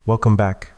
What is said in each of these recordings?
Welcome back.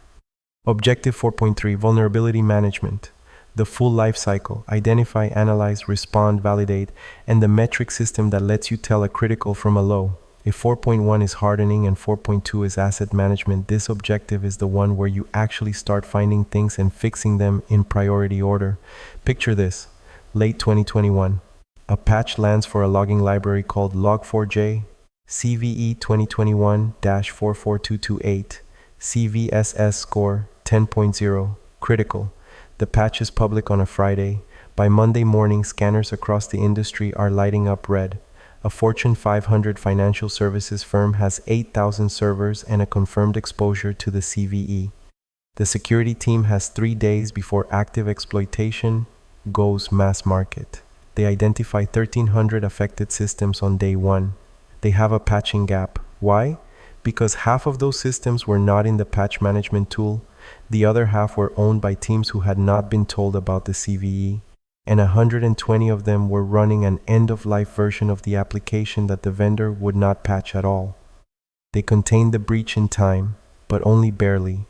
Objective 4.3 Vulnerability Management. The full life cycle: identify, analyze, respond, validate, and the metric system that lets you tell a critical from a low. If 4.1 is hardening and 4.2 is asset management, this objective is the one where you actually start finding things and fixing them in priority order. Picture this: late 2021. A patch lands for a logging library called log4j, CVE 2021-44228, CVSS score 10.0, critical. The patch is public on a Friday. By Monday morning, scanners across the industry are lighting up red. A Fortune 500 financial services firm has 8,000 servers and a confirmed exposure to the CVE. The security team has 3 days before active exploitation goes mass market. They identify 1,300 affected systems on day 1. They have a patching gap. Why? Because half of those systems were not in the patch management tool, the other half were owned by teams who had not been told about the CVE, and 120 of them were running an end-of-life version of the application that the vendor would not patch at all. They contained the breach in time, but only barely,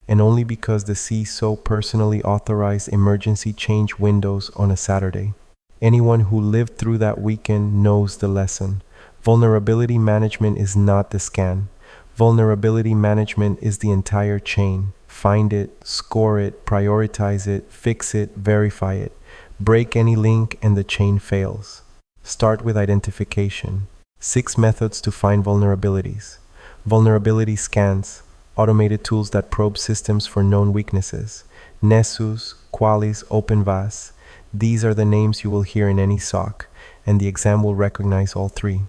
and only because the CISO personally authorized emergency change windows on a Saturday. Anyone who lived through that weekend knows the lesson. Vulnerability management is not the scan. Vulnerability management is the entire chain. Find it, score it, prioritize it, fix it, verify it. Break any link and the chain fails. Start with identification. 6 methods to find vulnerabilities. Vulnerability scans, automated tools that probe systems for known weaknesses. Nessus, Qualys, OpenVAS. These are the names you will hear in any SOC, and the exam will recognize all 3.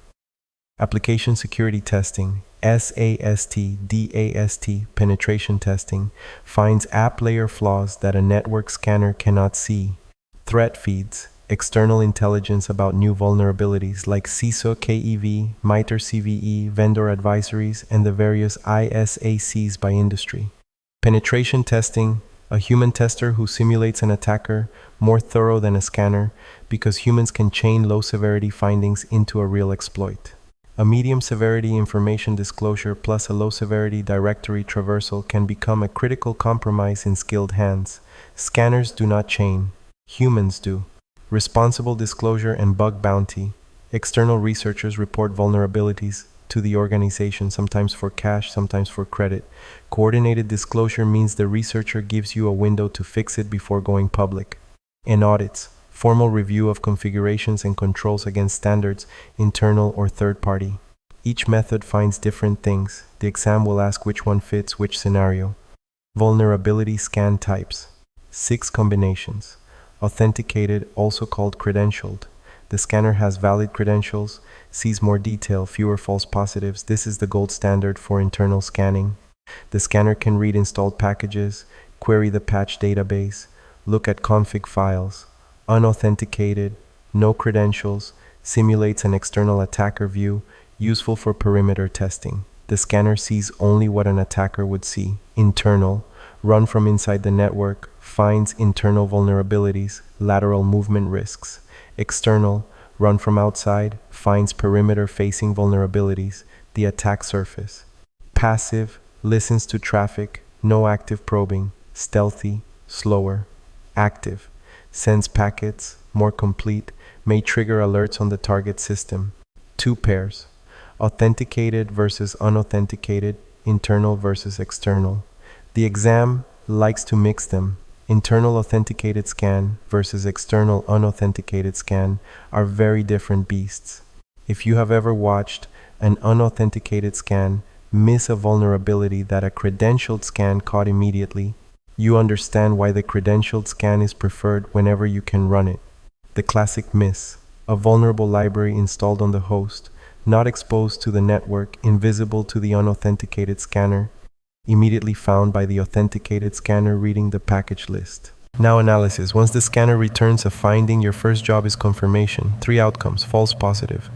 Application security testing, SAST, penetration testing, finds app layer flaws that a network scanner cannot see. Threat feeds, external intelligence about new vulnerabilities like CISO KEV, MITRE CVE, vendor advisories, and the various ISACs by industry. Penetration testing, a human tester who simulates an attacker, more thorough than a scanner, because humans can chain low-severity findings into a real exploit. A medium-severity information disclosure plus a low-severity directory traversal can become a critical compromise in skilled hands. Scanners do not chain. Humans do. Responsible disclosure and bug bounty. External researchers report vulnerabilities to the organization, sometimes for cash, sometimes for credit. Coordinated disclosure means the researcher gives you a window to fix it before going public. And audits. Formal review of configurations and controls against standards, internal or third party. Each method finds different things. The exam will ask which one fits which scenario. Vulnerability scan types. 6 combinations. Authenticated, also called credentialed. The scanner has valid credentials, sees more detail, fewer false positives. This is the gold standard for internal scanning. The scanner can read installed packages, query the patch database, look at config files. Unauthenticated, no credentials, simulates an external attacker view, useful for perimeter testing. The scanner sees only what an attacker would see. Internal, run from inside the network, finds internal vulnerabilities, lateral movement risks. External, run from outside, finds perimeter-facing vulnerabilities, the attack surface. Passive, listens to traffic, no active probing, stealthy, slower. Active, sends packets, more complete, may trigger alerts on the target system. 2 pairs, authenticated versus unauthenticated, internal versus external. The exam likes to mix them. Internal authenticated scan versus external unauthenticated scan are very different beasts. If you have ever watched an unauthenticated scan miss a vulnerability that a credentialed scan caught immediately, you understand why the credentialed scan is preferred whenever you can run it. The classic miss: a vulnerable library installed on the host, not exposed to the network, invisible to the unauthenticated scanner, immediately found by the authenticated scanner reading the package list. Now analysis. Once the scanner returns a finding, your first job is confirmation. 3 outcomes: false positive.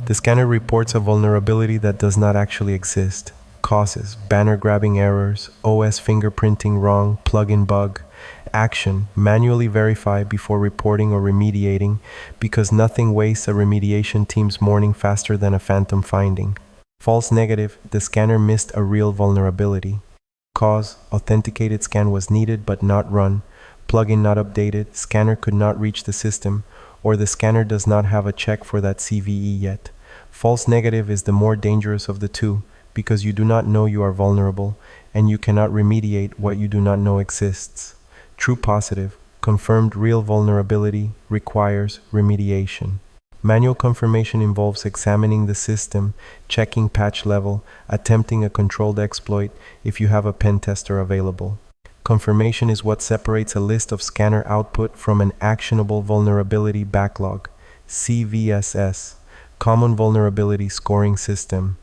The scanner reports a vulnerability that does not actually exist. Causes: banner grabbing errors, OS fingerprinting wrong, plugin bug. Action: manually verify before reporting or remediating, because nothing wastes a remediation team's morning faster than a phantom finding. False negative: the scanner missed a real vulnerability. Cause: authenticated scan was needed but not run. Plugin not updated, scanner could not reach the system, or the scanner does not have a check for that CVE yet. False negative is the more dangerous of the two, because you do not know you are vulnerable, and you cannot remediate what you do not know exists. True positive: confirmed real vulnerability requires remediation. Manual confirmation involves examining the system, checking patch level, attempting a controlled exploit if you have a pen tester available. Confirmation is what separates a list of scanner output from an actionable vulnerability backlog. CVSS, Common Vulnerability Scoring System.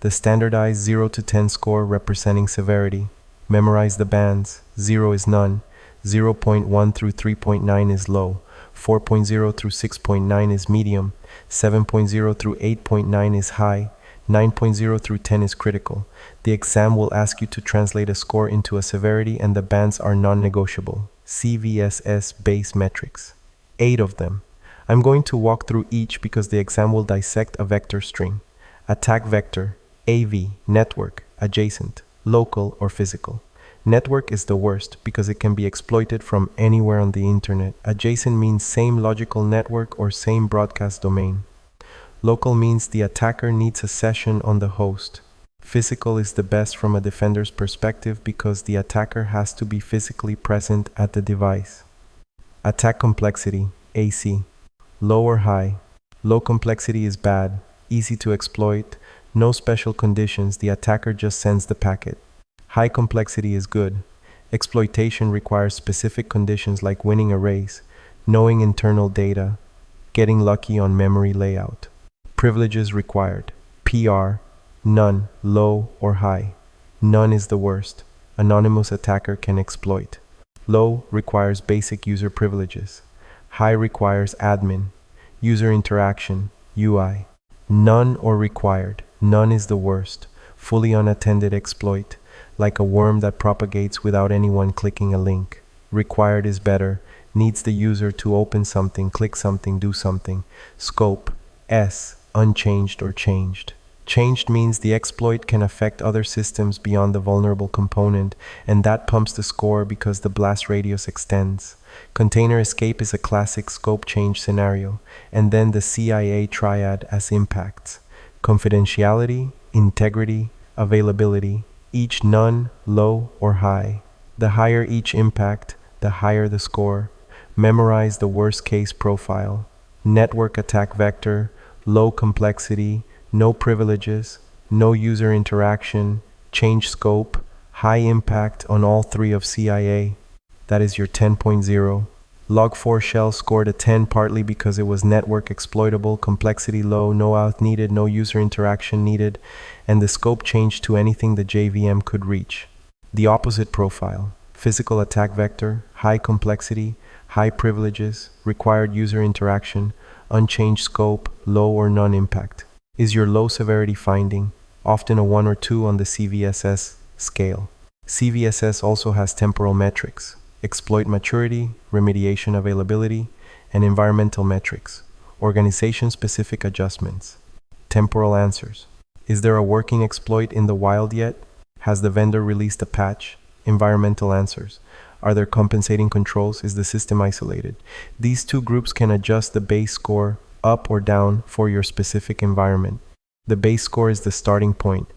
The standardized 0 to 10 score representing severity. Memorize the bands. 0 is none, 0.1 through 3.9 is low, 4.0 through 6.9 is medium, 7.0 through 8.9 is high, 9.0 through 10 is critical. The exam will ask you to translate a score into a severity, and the bands are non-negotiable. CVSS base metrics. 8 of them. I'm going to walk through each because the exam will dissect a vector string. Attack vector, AV, network, adjacent, local or physical. Network is the worst because it can be exploited from anywhere on the internet. Adjacent means same logical network or same broadcast domain. Local means the attacker needs a session on the host. Physical is the best from a defender's perspective because the attacker has to be physically present at the device. Attack complexity, AC. Low or high. Low complexity is bad, easy to exploit, no special conditions, the attacker just sends the packet. High complexity is good. Exploitation requires specific conditions like winning a race, knowing internal data, getting lucky on memory layout. Privileges required. PR, none, low or high. None is the worst. Anonymous attacker can exploit. Low requires basic user privileges. High requires admin, user interaction, UI. None or required. None is the worst. Fully unattended exploit, like a worm that propagates without anyone clicking a link. Required is better, needs the user to open something, click something, do something. Scope, S, unchanged or changed. Changed means the exploit can affect other systems beyond the vulnerable component, and that pumps the score because the blast radius extends. Container escape is a classic scope change scenario, and then the CIA triad as impacts. Confidentiality, integrity, availability, each none, low or high. The higher each impact, the higher the score. Memorize the worst case profile. Network attack vector, low complexity, no privileges, no user interaction, change scope, high impact on all three of CIA. That is your 10.0. Log4 shell scored a 10 partly because it was network exploitable, complexity low, no auth needed, no user interaction needed, and the scope changed to anything the JVM could reach. The opposite profile, physical attack vector, high complexity, high privileges, required user interaction, unchanged scope, low or none impact, is your low severity finding, often a 1 or 2 on the CVSS scale. CVSS also has temporal metrics, exploit maturity, remediation availability, and environmental metrics, organization-specific adjustments. Temporal answers. Is there a working exploit in the wild yet? Has the vendor released a patch? Environmental answers. Are there compensating controls? Is the system isolated? These two groups can adjust the base score up or down for your specific environment. The base score is the starting point.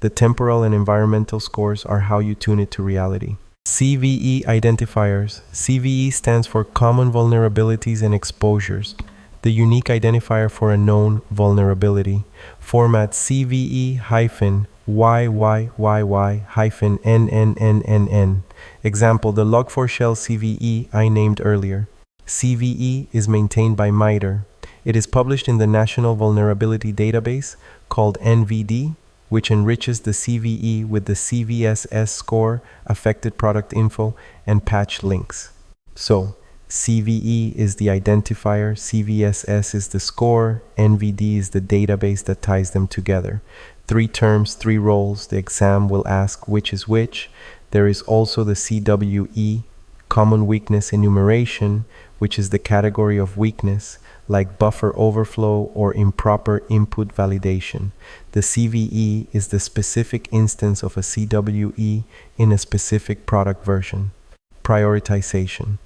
The temporal and environmental scores are how you tune it to reality. CVE identifiers. CVE stands for Common Vulnerabilities and Exposures, the unique identifier for a known vulnerability. Format CVE-YYYY-NNNNN. Example, the log4 shell CVE I named earlier. CVE is maintained by MITRE. It is published in the National Vulnerability Database called NVD, which enriches the CVE with the CVSS score, affected product info, and patch links. So, CVE is the identifier, CVSS is the score, NVD is the database that ties them together. 3 terms, 3 roles, the exam will ask which is which. There is also the CWE, Common Weakness Enumeration, which is the category of weakness, like buffer overflow or improper input validation. The CVE is the specific instance of a CWE in a specific product version. Prioritization.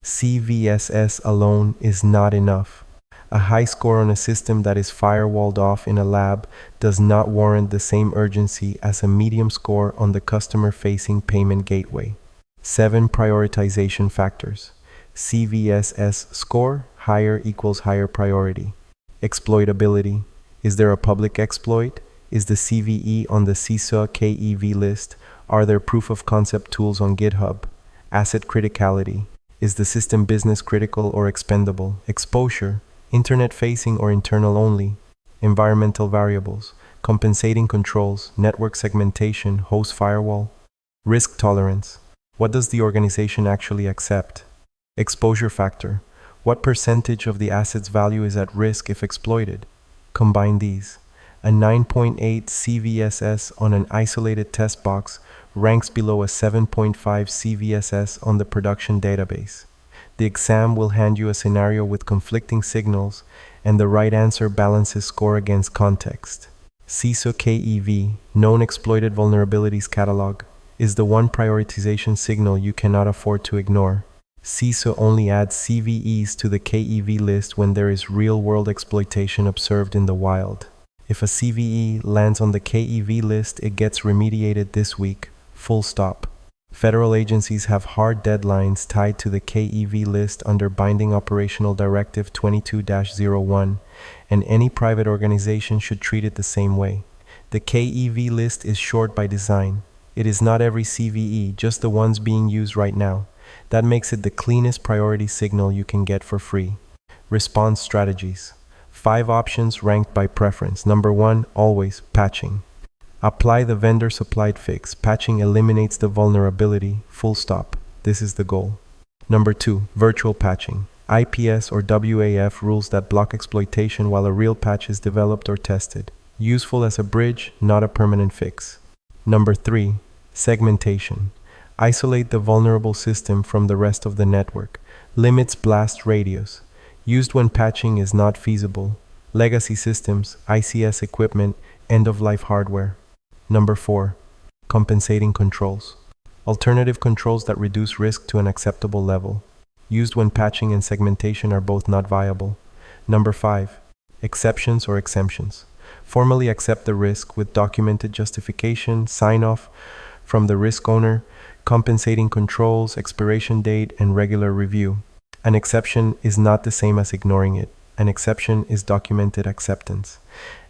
CVSS alone is not enough. A high score on a system that is firewalled off in a lab does not warrant the same urgency as a medium score on the customer-facing payment gateway. 7 prioritization factors. CVSS score, higher equals higher priority. Exploitability. Is there a public exploit? Is the CVE on the CISA KEV list? Are there proof of concept tools on GitHub? Asset criticality. Is the system business critical or expendable? Exposure. Internet-facing or internal only. Environmental variables. Compensating controls. Network segmentation. Host firewall. Risk tolerance. What does the organization actually accept? Exposure factor. What percentage of the asset's value is at risk if exploited? Combine these. A 9.8 CVSS on an isolated test box ranks below a 7.5 CVSS on the production database. The exam will hand you a scenario with conflicting signals, and the right answer balances score against context. CISO KEV, Known Exploited Vulnerabilities Catalog, is the one prioritization signal you cannot afford to ignore. CISO only adds CVEs to the KEV list when there is real-world exploitation observed in the wild. If a CVE lands on the KEV list, it gets remediated this week, full stop. Federal agencies have hard deadlines tied to the KEV list under Binding Operational Directive 22-01, and any private organization should treat it the same way. The KEV list is short by design. It is not every CVE, just the ones being used right now. That makes it the cleanest priority signal you can get for free. Response strategies. 5 options ranked by preference. Number 1, always patching. Apply the vendor-supplied fix. Patching eliminates the vulnerability, full stop. This is the goal. Number 2, virtual patching. IPS or WAF rules that block exploitation while a real patch is developed or tested. Useful as a bridge, not a permanent fix. Number 3, segmentation. Isolate the vulnerable system from the rest of the network. Limits blast radius. Used when patching is not feasible. Legacy systems, ICS equipment, end-of-life hardware. Number 4, compensating controls. Alternative controls that reduce risk to an acceptable level. Used when patching and segmentation are both not viable. Number 5, exceptions or exemptions. Formally accept the risk with documented justification, sign-off from the risk owner, compensating controls, expiration date, and regular review. An exception is not the same as ignoring it. An exception is documented acceptance.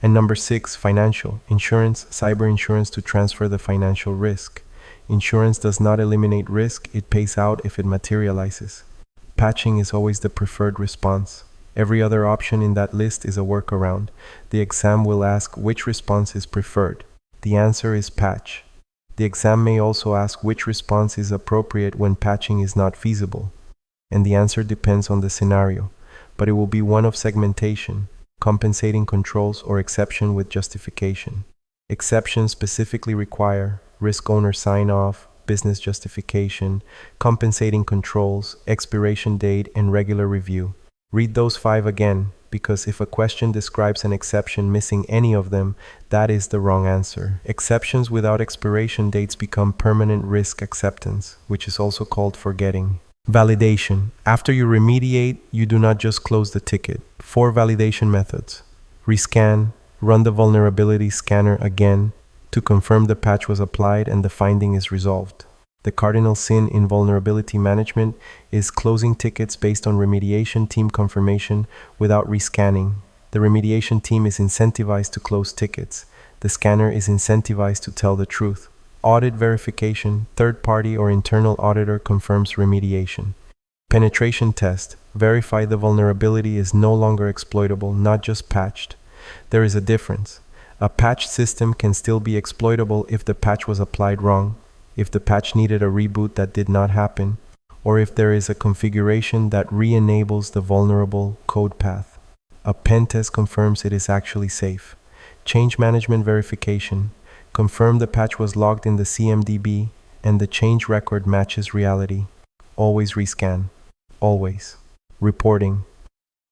And number 6, financial. Insurance, cyber insurance to transfer the financial risk. Insurance does not eliminate risk, it pays out if it materializes. Patching is always the preferred response. Every other option in that list is a workaround. The exam will ask which response is preferred. The answer is patch. The exam may also ask which response is appropriate when patching is not feasible. And the answer depends on the scenario, but it will be one of segmentation, compensating controls, or exception with justification. Exceptions specifically require risk owner sign-off, business justification, compensating controls, expiration date, and regular review. Read those 5 again, because if a question describes an exception missing any of them, that is the wrong answer. Exceptions without expiration dates become permanent risk acceptance, which is also called forgetting. Validation. After you remediate, you do not just close the ticket. 4 validation methods. Rescan. Run the vulnerability scanner again to confirm the patch was applied and the finding is resolved. The cardinal sin in vulnerability management is closing tickets based on remediation team confirmation without rescanning. The remediation team is incentivized to close tickets. The scanner is incentivized to tell the truth. Audit verification, third-party or internal auditor confirms remediation. Penetration test, verify the vulnerability is no longer exploitable, not just patched. There is a difference. A patched system can still be exploitable if the patch was applied wrong, if the patch needed a reboot that did not happen, or if there is a configuration that re-enables the vulnerable code path. A pen test confirms it is actually safe. Change management verification. Confirm the patch was logged in the CMDB and the change record matches reality. Always rescan. Always. Reporting.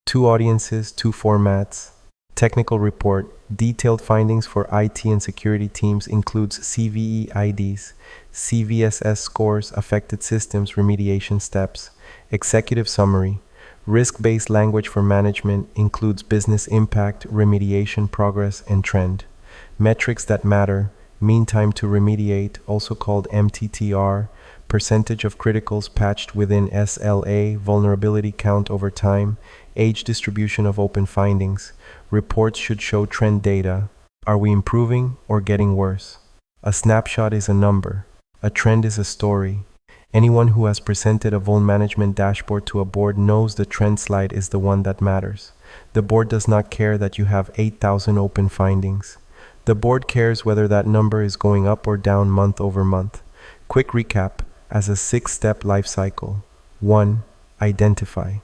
2 audiences, 2 formats. Technical report. Detailed findings for IT and security teams includes CVE IDs, CVSS scores, affected systems, remediation steps. Executive summary. Risk-based language for management includes business impact, remediation progress, and trend. Metrics that matter. Mean time to remediate, also called MTTR, percentage of criticals patched within SLA, vulnerability count over time, age distribution of open findings. Reports should show trend data. Are we improving or getting worse? A snapshot is a number. A trend is a story. Anyone who has presented a vuln management dashboard to a board knows the trend slide is the one that matters. The board does not care that you have 8,000 open findings. The board cares whether that number is going up or down month over month. Quick recap as a 6-step life cycle. 1. Identify.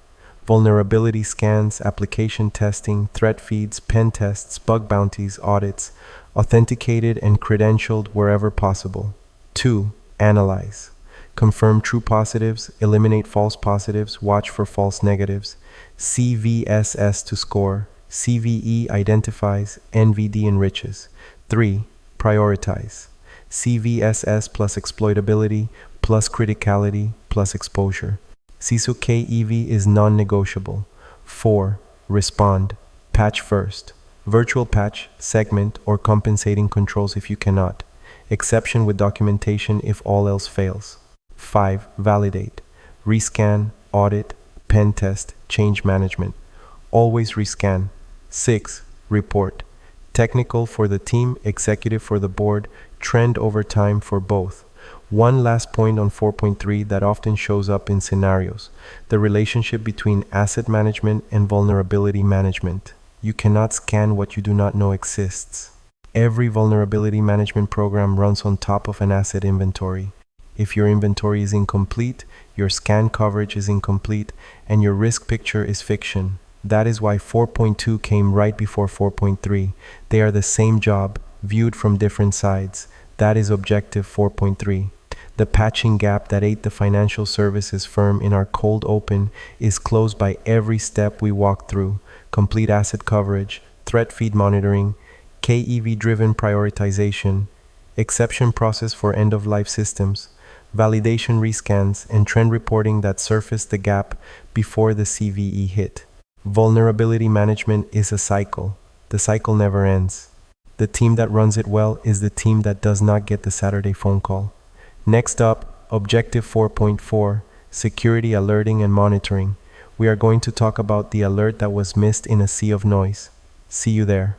Vulnerability scans, application testing, threat feeds, pen tests, bug bounties, audits, authenticated and credentialed wherever possible. 2. Analyze. Confirm true positives, eliminate false positives, watch for false negatives. CVSS to score. CVE identifies, NVD enriches. 3. Prioritize. CVSS plus exploitability plus criticality plus exposure. CISO KEV is non-negotiable. 4. Respond. Patch first. Virtual patch, segment, or compensating controls if you cannot. Exception with documentation if all else fails. 5. Validate. Rescan, audit, pen test, change management. Always rescan. 6. Report. Technical for the team, executive for the board, trend over time for both. One last point on 4.3 that often shows up in scenarios: the relationship between asset management and vulnerability management. You cannot scan what you do not know exists. Every vulnerability management program runs on top of an asset inventory. If your inventory is incomplete, your scan coverage is incomplete, and your risk picture is fiction. That is why 4.2 came right before 4.3. They are the same job, viewed from different sides. That is objective 4.3. The patching gap that ate the financial services firm in our cold open is closed by every step we walk through: complete asset coverage, threat feed monitoring, KEV-driven prioritization, exception process for end-of-life systems, validation rescans, and trend reporting that surfaced the gap before the CVE hit. Vulnerability management is a cycle. The cycle never ends. The team that runs it well is the team that does not get the Saturday phone call. Next up, Objective 4.4, Security Alerting and Monitoring. We are going to talk about the alert that was missed in a sea of noise. See you there.